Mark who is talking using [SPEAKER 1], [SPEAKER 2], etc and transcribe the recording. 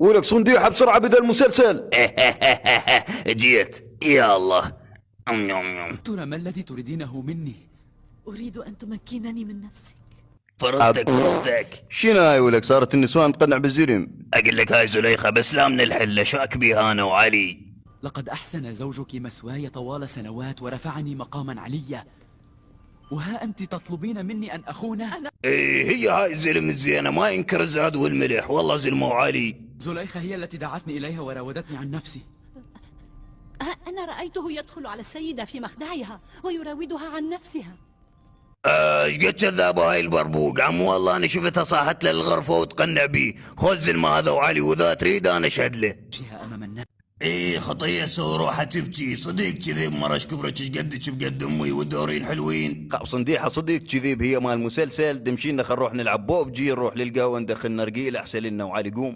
[SPEAKER 1] ولك صنديحة بسرعة بدل المسلسل.
[SPEAKER 2] جيت يا الله. أم نوم نوم.
[SPEAKER 3] ترى ما الذي تريدينه مني؟
[SPEAKER 4] أريد أن تمكنني من نفسك.
[SPEAKER 2] فرصتك.
[SPEAKER 1] شنو هاي ولك؟ صارت النسوان تقنع بالزلم.
[SPEAKER 2] أقول لك هاي زليخة بس لا من الحلة شاك بيها أنا وعلي.
[SPEAKER 3] لقد أحسن زوجك مثواي طوال سنوات ورفعني مقاما عليا، وها أنت تطلبين مني أن أخونه؟
[SPEAKER 2] إيه هي هاي الزلم الزينة ما ينكر الزاد والملح والله زلمة وعلي.
[SPEAKER 3] زليخة هي التي دعتني إليها وراودتني عن نفسي.
[SPEAKER 4] أنا رأيته يدخل على السيدة في مخدعها ويراودها عن نفسها.
[SPEAKER 2] قد كذابة هاي البربوق عم والله أنا شفتها صاحت له الغرفة وتقنع بيه. خذ زلمة هذا وعلي وذا تريد أنا أشهد له.
[SPEAKER 3] شيها أمام الناس.
[SPEAKER 2] ايه خطية سو روحها تبكي صديق كذي مرش كبرك ايش قدك بقد امي والدورين حلوين.
[SPEAKER 1] صنديحة صديق كذيب هي مال المسلسل. دمشينا خل نروح نلعب بوبجي، نروح للقهوة ندخل نرقيل احسن لنا وعلي قوم.